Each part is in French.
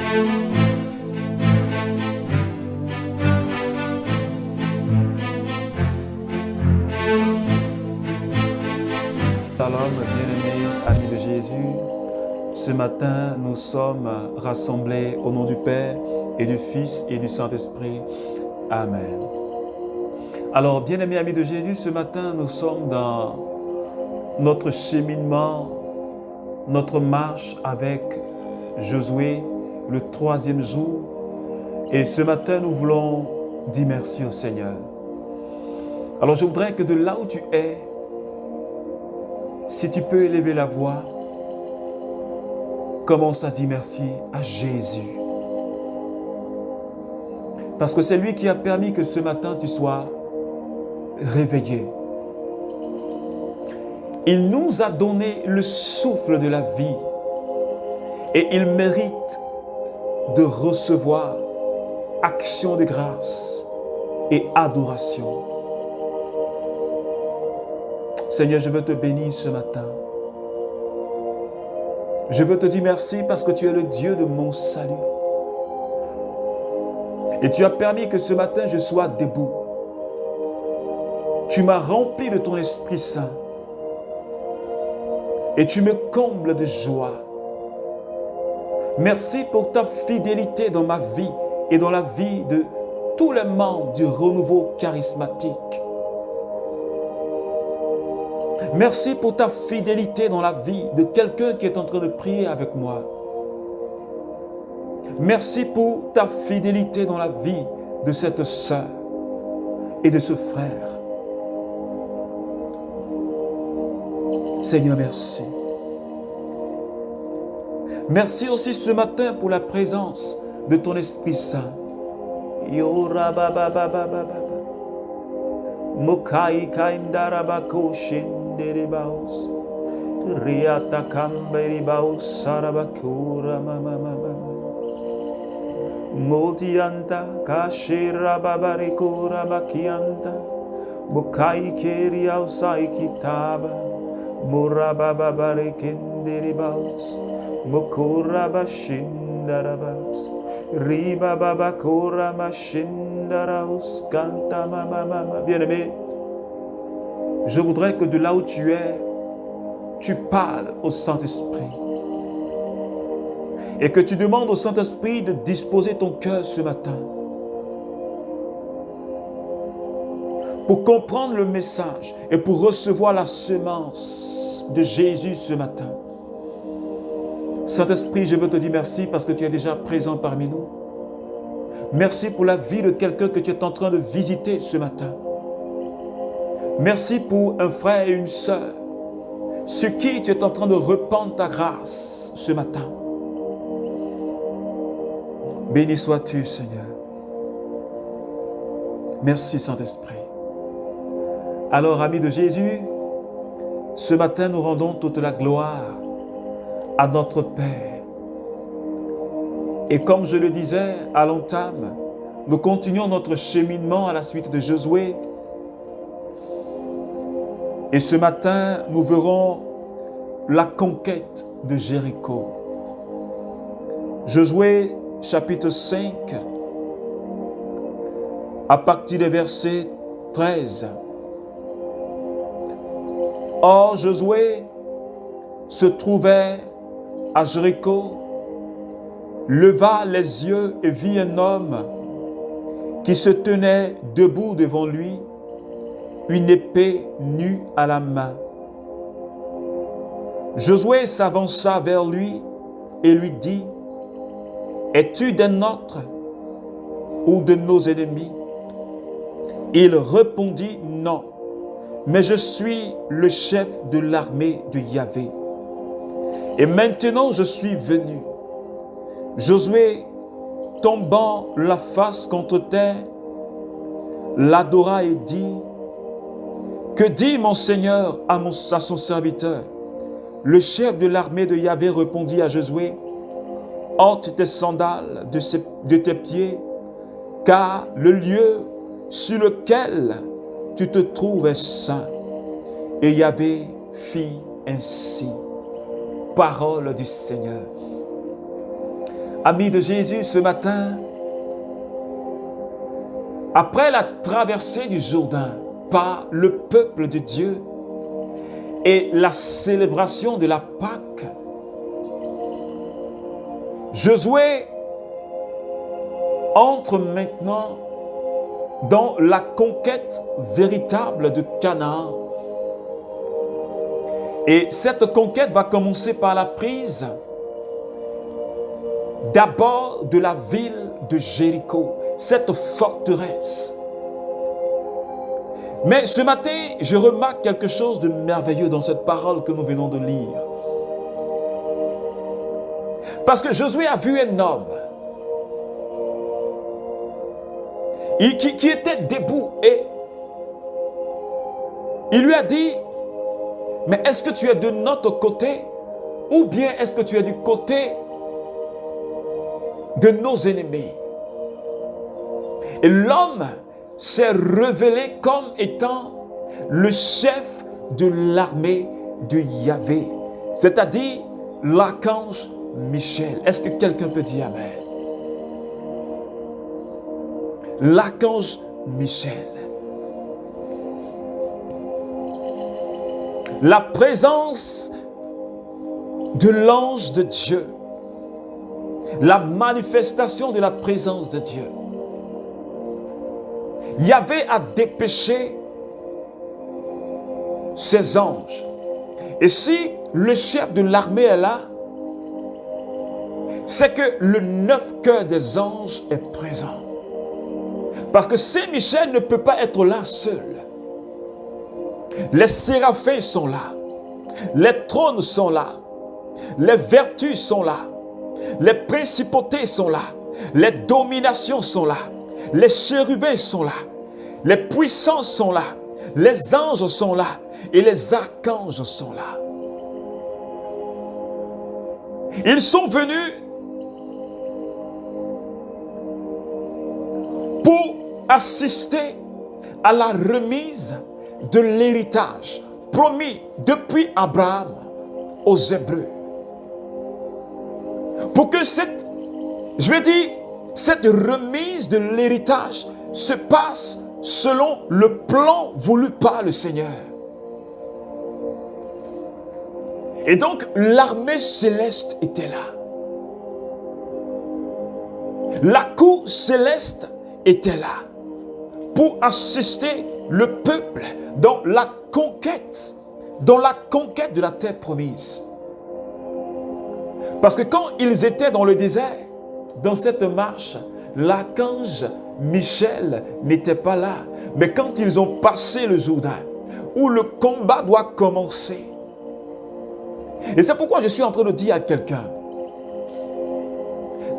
Shalom, bien-aimés, amis de Jésus. Ce matin, nous sommes rassemblés au nom du Père et du Fils et du Saint-Esprit. Amen. Alors, bien-aimés, amis de Jésus, ce matin, nous sommes dans notre cheminement, notre marche avec Josué, le 3e jour. Et ce matin, nous voulons dire merci au Seigneur. Alors, je voudrais que de là où tu es, si tu peux élever la voix, commence à dire merci à Jésus. Parce que c'est lui qui a permis que ce matin tu sois réveillé. Il nous a donné le souffle de la vie et il mérite de recevoir action de grâce et adoration. Seigneur, je veux te bénir ce matin. Je veux te dire merci parce que tu es le Dieu de mon salut. Et tu as permis que ce matin je sois debout. Tu m'as rempli de ton Esprit Saint. Et tu me combles de joie. Merci pour ta fidélité dans ma vie et dans la vie de tous les membres du renouveau charismatique. Merci pour ta fidélité dans la vie de quelqu'un qui est en train de prier avec moi. Merci pour ta fidélité dans la vie de cette sœur et de ce frère. Seigneur, merci. Merci aussi ce matin pour la présence de ton Esprit Saint. Mokai kaindarabako shenderebaos riata kamberibaos sarabakura mama motianta kashira babarikura makianta mokai keria usai kitaba murababare kenderibaos mokura bashindarabas riba babakura mashindaraos kanta mama. Bien-aimé, je voudrais que de là où tu es, tu parles au Saint-Esprit et que tu demandes au Saint-Esprit de disposer ton cœur ce matin pour comprendre le message et pour recevoir la semence de Jésus ce matin. Saint-Esprit, je veux te dire merci parce que tu es déjà présent parmi nous. Merci pour la vie de quelqu'un que tu es en train de visiter ce matin. Merci pour un frère et une sœur sur qui tu es en train de répandre ta grâce ce matin. Béni sois-tu, Seigneur. Merci, Saint-Esprit. Alors, amis de Jésus, ce matin, nous rendons toute la gloire à notre Père. Et comme je le disais à l'entame, nous continuons notre cheminement à la suite de Josué. Et ce matin, nous verrons la conquête de Jéricho. Josué, chapitre 5, à partir du verset 13. Or, Josué se trouvait à Jéricho, leva les yeux et vit un homme qui se tenait debout devant lui, une épée nue à la main. Josué s'avança vers lui et lui dit, « Es-tu des nôtres ou de nos ennemis ?» Il répondit, « Non, mais je suis le chef de l'armée de Yahvé. Et maintenant je suis venu. » Josué, tombant la face contre terre, l'adora et dit, « Que dit mon Seigneur à son serviteur ?» Le chef de l'armée de Yahvé répondit à Josué, « Ôte tes sandales de tes pieds, car le lieu sur lequel tu te trouves est saint. » Et Yahvé fit ainsi. Parole du Seigneur. Amis de Jésus, ce matin, après la traversée du Jourdain par le peuple de Dieu et la célébration de la Pâque, Josué entre maintenant dans la conquête véritable de Canaan. Et cette conquête va commencer par la prise d'abord de la ville de Jéricho, cette forteresse. Mais ce matin, je remarque quelque chose de merveilleux dans cette parole que nous venons de lire. Parce que Josué a vu un homme qui était debout et il lui a dit, mais est-ce que tu es de notre côté ou bien est-ce que tu es du côté de nos ennemis? Et l'homme s'est révélé comme étant le chef de l'armée de Yahvé, c'est-à-dire l'archange Michel. Est-ce que quelqu'un peut dire Amen? L'archange Michel. La présence de l'ange de Dieu, la manifestation de la présence de Dieu. Yahvé a dépêché ses anges. Et si le chef de l'armée est là, c'est que le neuf cœur des anges est présent. Parce que Saint-Michel ne peut pas être là seul. Les séraphins sont là. Les trônes sont là. Les vertus sont là. Les principautés sont là. Les dominations sont là. Les chérubins sont là. Les puissances sont là. Les anges sont là. Et les archanges sont là. Ils sont venus pour assister à la remise de l'héritage promis depuis Abraham aux Hébreux. Pour que cette remise de l'héritage se passe selon le plan voulu par le Seigneur. Et donc, l'armée céleste était là. La cour céleste était là pour assister le peuple dans la conquête de la terre promise. Parce que quand ils étaient dans le désert, dans cette marche, l'archange Michel n'était pas là. Mais quand ils ont passé le Jourdain, où le combat doit commencer, et c'est pourquoi je suis en train de dire à quelqu'un,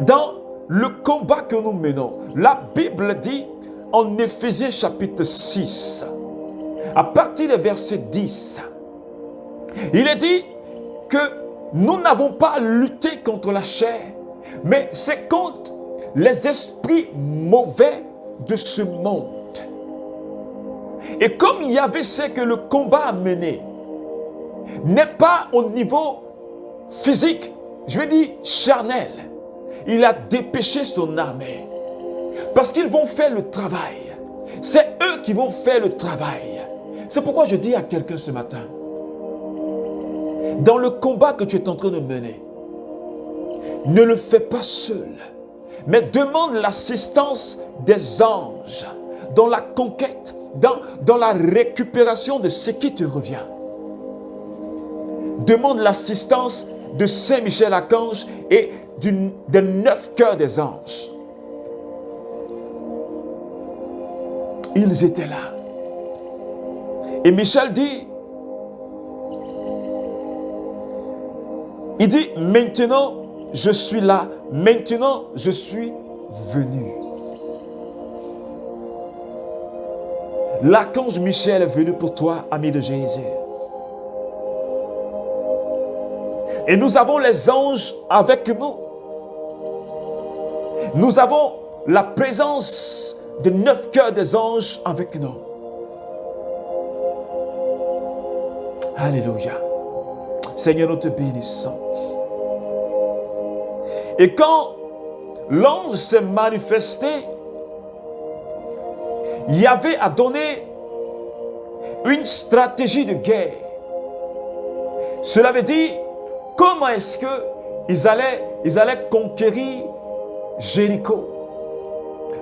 dans le combat que nous menons, la Bible dit en Éphésiens chapitre 6, à partir du verset 10, il est dit que nous n'avons pas à lutter contre la chair, mais c'est contre les esprits mauvais de ce monde. Et comme Yahvé sait que le combat à mener n'est pas au niveau physique, je vais dire charnel, il a dépêché son armée. Parce qu'ils vont faire le travail. C'est eux qui vont faire le travail. C'est pourquoi je dis à quelqu'un ce matin, dans le combat que tu es en train de mener, ne le fais pas seul, mais demande l'assistance des anges dans la conquête, dans la récupération de ce qui te revient. Demande l'assistance de Saint-Michel Archange et des 9 cœurs des anges. Ils étaient là. Et Michel dit, il dit, maintenant je suis là, maintenant je suis venu. L'archange Michel est venu pour toi, ami de Jésus. Et nous avons les anges avec nous. Nous avons la présence de 9 cœurs des anges avec nous. Alléluia. Seigneur, nous te bénissons. Et quand l'ange s'est manifesté, Yahvé a donné une stratégie de guerre. Cela veut dire, comment est-ce qu'ils allaient conquérir Jéricho.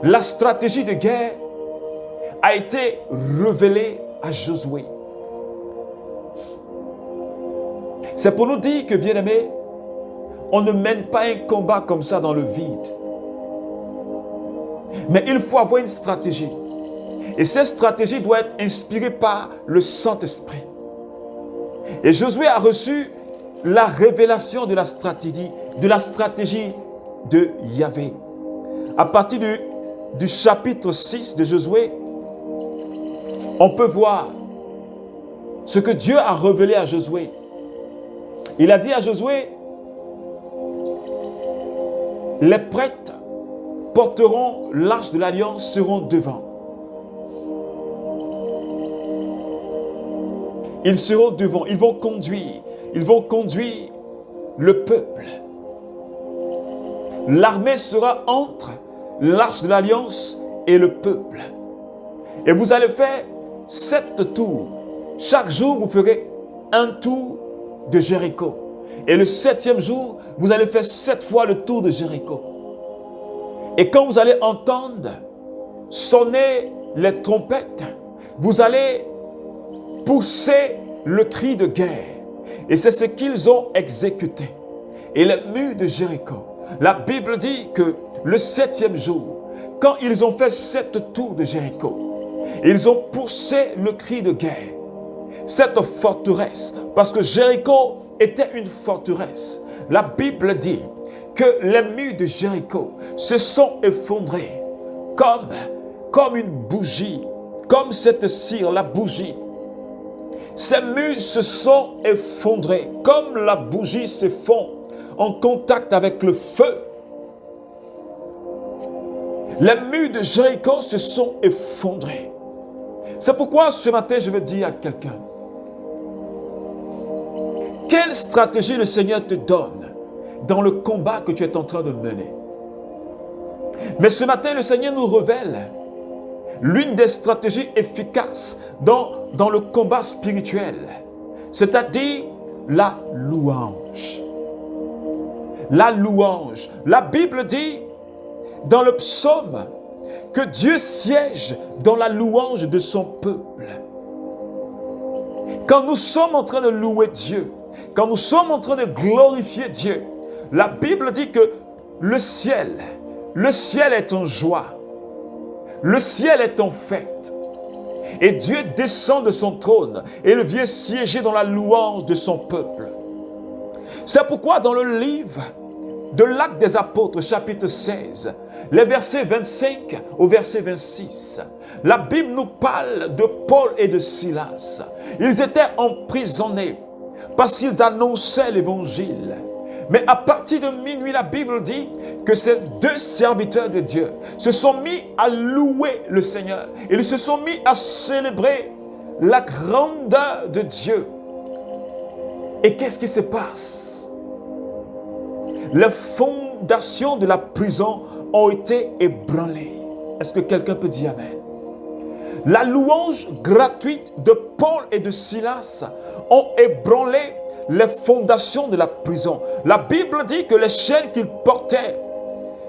La stratégie de guerre a été révélée à Josué. C'est pour nous dire que, bien-aimés, on ne mène pas un combat comme ça dans le vide. Mais il faut avoir une stratégie. Et cette stratégie doit être inspirée par le Saint-Esprit. Et Josué a reçu la révélation de la stratégie de Yahvé. À partir du chapitre 6 de Josué, on peut voir ce que Dieu a révélé à Josué. Il a dit à Josué, les prêtres porteront l'arche de l'alliance, seront devant. Ils seront devant, ils vont conduire le peuple. L'armée sera entre l'arche de l'alliance et le peuple. Et vous allez faire 7 tours. Chaque jour, vous ferez un tour de Jéricho. Et le 7e jour, vous allez faire 7 fois le tour de Jéricho. Et quand vous allez entendre sonner les trompettes, vous allez pousser le cri de guerre. Et c'est ce qu'ils ont exécuté. Et les murs de Jéricho, la Bible dit que le 7e jour, quand ils ont fait 7 tours de Jéricho, ils ont poussé le cri de guerre. Cette forteresse, parce que Jéricho était une forteresse. La Bible dit que les murs de Jéricho se sont effondrés comme une bougie, comme cette cire, la bougie. Ces murs se sont effondrés, comme la bougie se fond en contact avec le feu. Les murs de Jéricho se sont effondrés. C'est pourquoi ce matin, je veux dire à quelqu'un, quelle stratégie le Seigneur te donne dans le combat que tu es en train de mener? Mais ce matin, le Seigneur nous révèle l'une des stratégies efficaces dans le combat spirituel, c'est-à-dire la louange. La louange. La Bible dit dans le psaume que Dieu siège dans la louange de son peuple. Quand nous sommes en train de louer Dieu, quand nous sommes en train de glorifier Dieu, la Bible dit que le ciel est en joie. Le ciel est en fête. Et Dieu descend de son trône et il vient siéger dans la louange de son peuple. C'est pourquoi dans le livre de l'Acte des Apôtres, chapitre 16, les versets 25 au verset 26, la Bible nous parle de Paul et de Silas. Ils étaient emprisonnés parce qu'ils annonçaient l'évangile. Mais à partir de minuit, la Bible dit que ces 2 serviteurs de Dieu se sont mis à louer le Seigneur. Ils se sont mis à célébrer la grandeur de Dieu. Et qu'est-ce qui se passe? Les fondations de la prison ont été ébranlées. Est-ce que quelqu'un peut dire Amen? La louange gratuite de Paul et de Silas ont ébranlé les fondations de la prison. La Bible dit que les chaînes qu'ils portaient,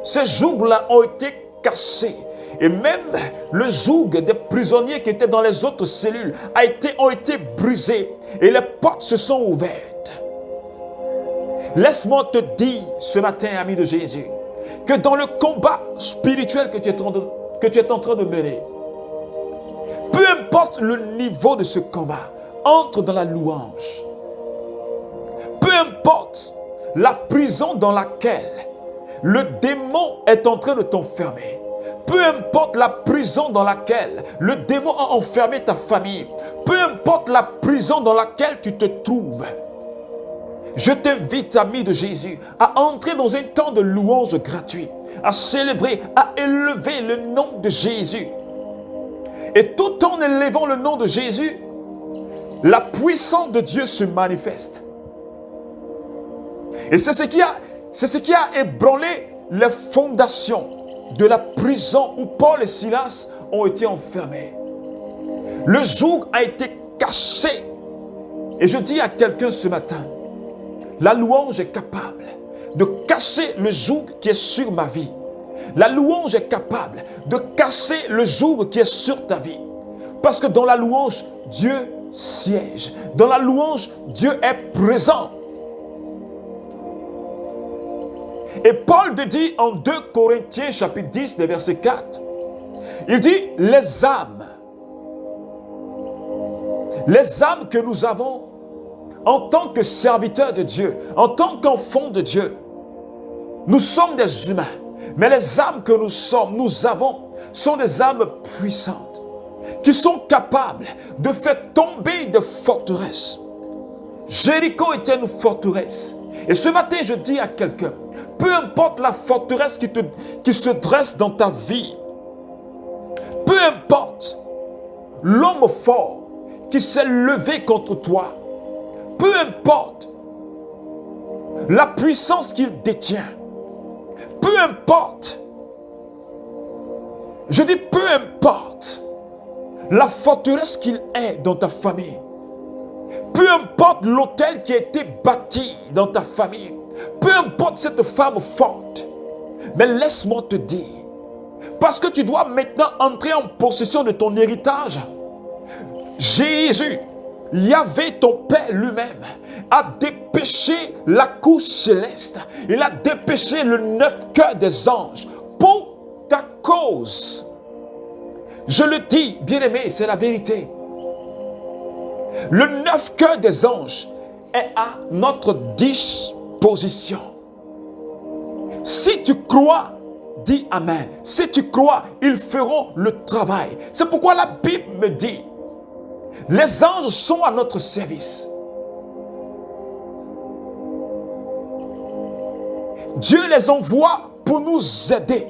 ces jougs-là ont été cassés. Et même le joug des prisonniers qui étaient dans les autres cellules ont été brisés. Et les portes se sont ouvertes. Laisse-moi te dire ce matin, ami de Jésus, que dans le combat spirituel que tu es en train de mener, peu importe le niveau de ce combat, entre dans la louange. Peu importe la prison dans laquelle le démon est en train de t'enfermer. Peu importe la prison dans laquelle le démon a enfermé ta famille. Peu importe la prison dans laquelle tu te trouves. Je t'invite, ami de Jésus, à entrer dans un temps de louange gratuit, à célébrer, à élever le nom de Jésus. Et tout en élevant le nom de Jésus, la puissance de Dieu se manifeste. Et c'est ce qui a ébranlé les fondations de la prison où Paul et Silas ont été enfermés. Le joug a été cassé. Et je dis à quelqu'un ce matin, la louange est capable de casser le joug qui est sur ma vie. La louange est capable de casser le joug qui est sur ta vie. Parce que dans la louange, Dieu siège. Dans la louange, Dieu est présent. Et Paul dit en 2 Corinthiens chapitre 10, verset 4, il dit, les âmes que nous avons en tant que serviteurs de Dieu, en tant qu'enfants de Dieu, nous sommes des humains, mais les âmes que nous avons, sont des âmes puissantes, qui sont capables de faire tomber des forteresses. Jéricho était une forteresse. Et ce matin, je dis à quelqu'un, peu importe la forteresse qui se dresse dans ta vie, peu importe l'homme fort qui s'est levé contre toi, peu importe la puissance qu'il détient, peu importe, je dis peu importe la forteresse qu'il est dans ta famille, peu importe l'hôtel qui a été bâti dans ta famille, peu importe cette femme forte, mais laisse-moi te dire, parce que tu dois maintenant entrer en possession de ton héritage. Jésus, Yahvé, ton Père lui-même, a dépêché la cour céleste. Il a dépêché le 9 cœurs des anges pour ta cause. Je le dis, bien-aimé, c'est la vérité. Le 9 cœurs des anges est à notre disposition. Si tu crois, dis Amen. Si tu crois, ils feront le travail. C'est pourquoi la Bible me dit, les anges sont à notre service. Dieu les envoie pour nous aider.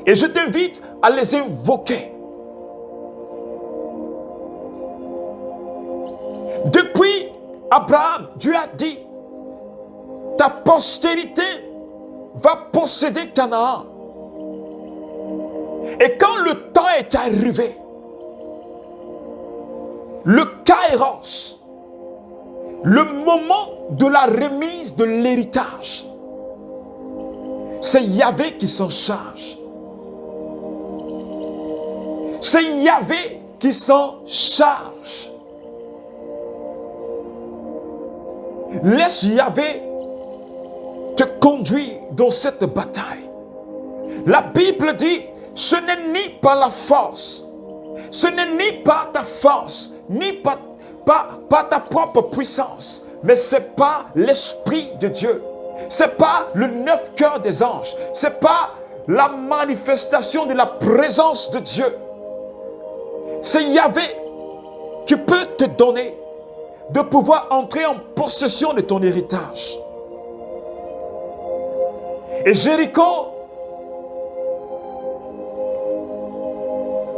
Et je t'invite à les invoquer. Depuis Abraham, Dieu a dit, ta postérité va posséder Canaan. Et quand le temps est arrivé, le Kairos, le moment de la remise de l'héritage, c'est Yahvé qui s'en charge. C'est Yahvé qui s'en charge. Laisse Yahvé te conduire dans cette bataille. La Bible dit, ce n'est ni par la force, ce n'est ni par ta force, ni par ta propre puissance, mais c'est par l'Esprit de Dieu. C'est pas le 9 cœurs des anges, c'est pas la manifestation de la présence de Dieu. C'est Yahvé qui peut te donner de pouvoir entrer en possession de ton héritage. Et Jéricho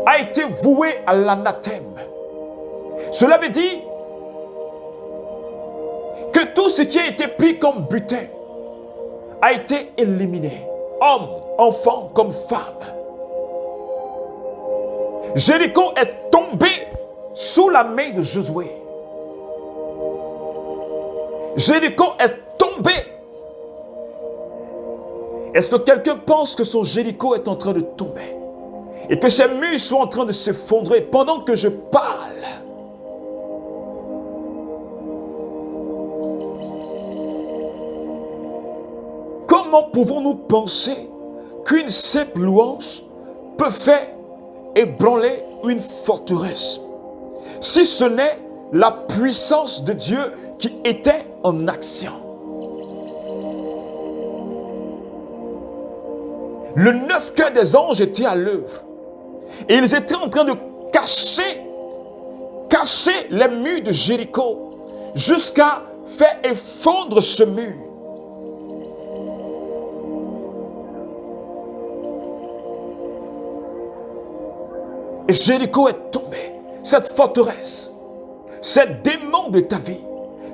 a été voué à l'anathème. Cela veut dire que tout ce qui a été pris comme butin a été éliminé. Homme, enfant comme femme. Jéricho est tombé sous la main de Josué. Jéricho est tombé. Est-ce que quelqu'un pense que son Jéricho est en train de tomber et que ses murs sont en train de s'effondrer pendant que je parle? Comment pouvons-nous penser qu'une simple louange peut faire ébranler une forteresse, si ce n'est la puissance de Dieu qui était en action? Le 9 cœurs des anges étaient à l'œuvre et ils étaient en train de casser les murs de Jéricho jusqu'à faire effondre ce mur. Et Jéricho est tombé. Cette forteresse, ces démons de ta vie,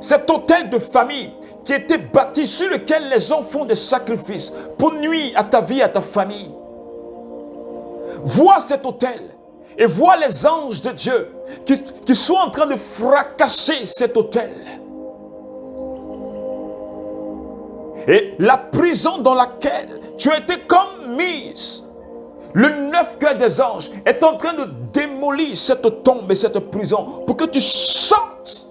cet hôtel de famille qui a été bâti, sur lequel les gens font des sacrifices pour nuire à ta vie, à ta famille. Vois cet autel et vois les anges de Dieu qui sont en train de fracasser cet autel. Et la prison dans laquelle tu as été comme mise, le neuf cœur des anges est en train de démolir cette tombe et cette prison pour que tu sortes.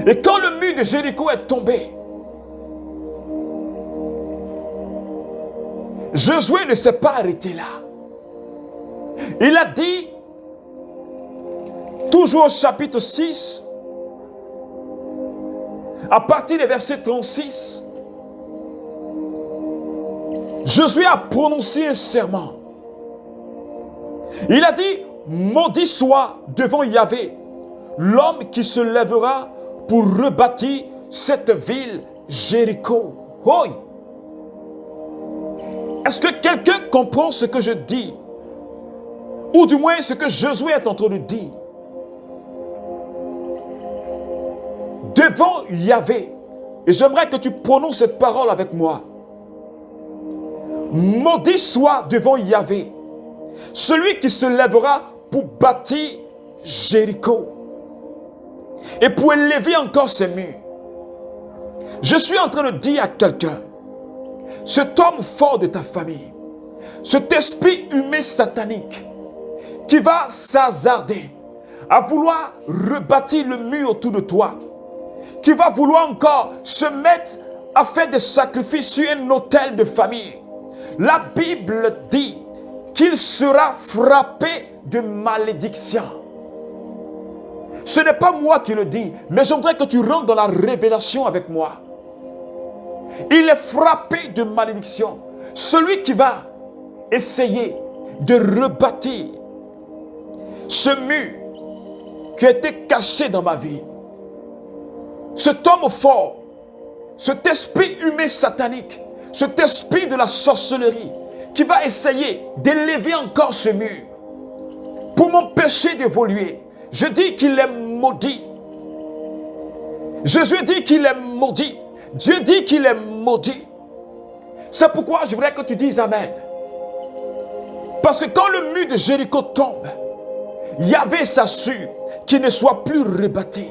Et quand le mur de Jéricho est tombé, Josué ne s'est pas arrêté là. Il a dit, toujours au chapitre 6, à partir du verset 36, Josué a prononcé un serment. Il a dit, maudit soit devant Yahvé l'homme qui se lèvera pour rebâtir cette ville Jéricho. Oh! Est-ce que quelqu'un comprend ce que je dis? Ou du moins ce que Josué est en train de dire? Devant Yahvé, et j'aimerais que tu prononces cette parole avec moi. Maudit soit devant Yahvé celui qui se lèvera pour bâtir Jéricho et pour élever encore ses murs. Je suis en train de dire à quelqu'un, cet homme fort de ta famille, cet esprit humain satanique qui va s'hasarder à vouloir rebâtir le mur autour de toi, qui va vouloir encore se mettre à faire des sacrifices sur un autel de famille. La Bible dit qu'il sera frappé de malédiction. Ce n'est pas moi qui le dis, mais je voudrais que tu rentres dans la révélation avec moi. Il est frappé de malédiction. Celui qui va essayer de rebâtir ce mur qui a été cassé dans ma vie. Cet homme fort, cet esprit humain satanique, cet esprit de la sorcellerie qui va essayer d'élever encore ce mur pour m'empêcher d'évoluer. Je dis qu'il est maudit. Jésus dit qu'il est maudit. Dieu dit qu'il est maudit. C'est pourquoi je voudrais que tu dises Amen. Parce que quand le mur de Jéricho tombe, Yahvé s'assure qu'il ne soit plus rebâti.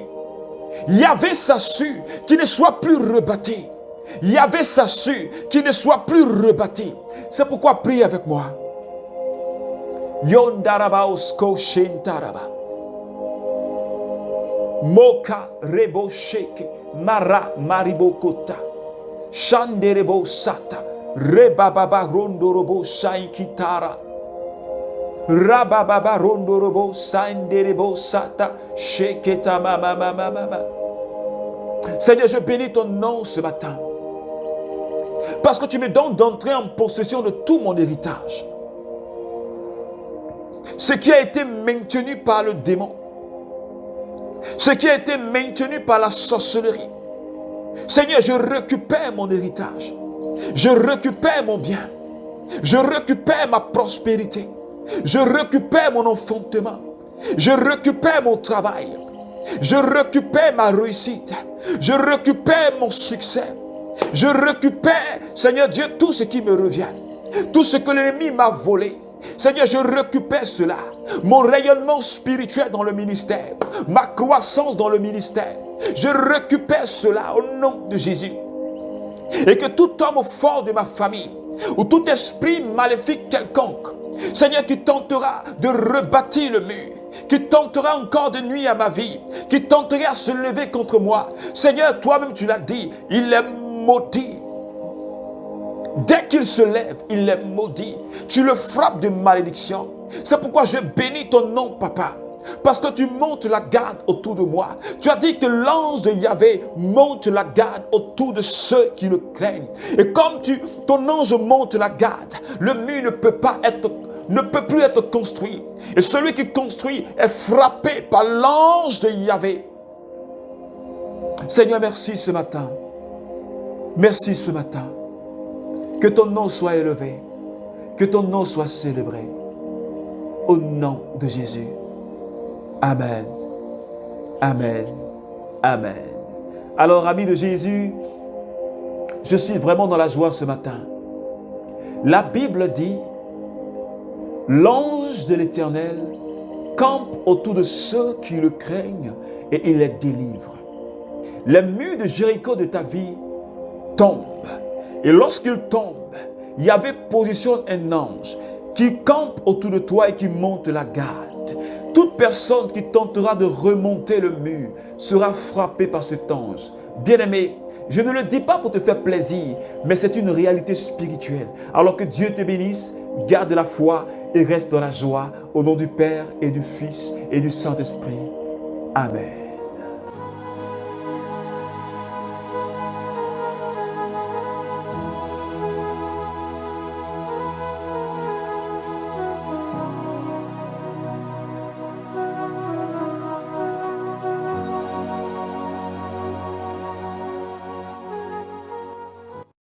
Yahvé s'assure qu'il ne soit plus rebâti. Yahvé s'assure qu'il ne soit plus rebâti. C'est pourquoi prie avec moi. Yondaraba osko shentaraba. Moka rebo sheke mara maribokota. Shanderebo sata. Rebababa rondorobo shaikitara. Rabababa rondorobo sanderebo sata. Sheketa mama mama mama. Seigneur, je bénis ton nom ce matin. Parce que tu me donnes d'entrer en possession de tout mon héritage. Ce qui a été maintenu par le démon. Ce qui a été maintenu par la sorcellerie. Seigneur, je récupère mon héritage. Je récupère mon bien. Je récupère ma prospérité. Je récupère mon enfantement. Je récupère mon travail. Je récupère ma réussite. Je récupère mon succès. Je récupère, Seigneur Dieu, tout ce qui me revient. Tout ce que l'ennemi m'a volé. Seigneur, je récupère cela. Mon rayonnement spirituel dans le ministère. Ma croissance dans le ministère. Je récupère cela au nom de Jésus. Et que tout homme fort de ma famille, ou tout esprit maléfique quelconque, Seigneur, qui tentera de rebâtir le mur, qui tentera encore de nuire à ma vie, qui tenterait à se lever contre moi, Seigneur, toi-même tu l'as dit, il est maudit. Dès qu'il se lève, il est maudit. Tu le frappes de malédiction. C'est pourquoi je bénis ton nom, Papa. Parce que tu montes la garde autour de moi. Tu as dit que l'ange de Yahvé monte la garde autour de ceux qui le craignent. Et comme ton ange monte la garde, le mur ne peut plus être construit. Et celui qui construit est frappé par l'ange de Yahvé. Seigneur, merci ce matin. Merci ce matin. Que ton nom soit élevé. Que ton nom soit célébré. Au nom de Jésus. Amen. Amen. Amen. Alors, ami de Jésus, je suis vraiment dans la joie ce matin. La Bible dit, l'ange de l'Éternel campe autour de ceux qui le craignent et il les délivre. Les murs de Jéricho de ta vie tombent. Et lorsqu'ils tombent, il y avait position un ange qui campe autour de toi et qui monte la garde. Toute personne qui tentera de remonter le mur sera frappée par cet ange. Bien-aimé, je ne le dis pas pour te faire plaisir, mais c'est une réalité spirituelle. Alors que Dieu te bénisse, garde la foi et reste dans la joie au nom du Père et du Fils et du Saint-Esprit. Amen.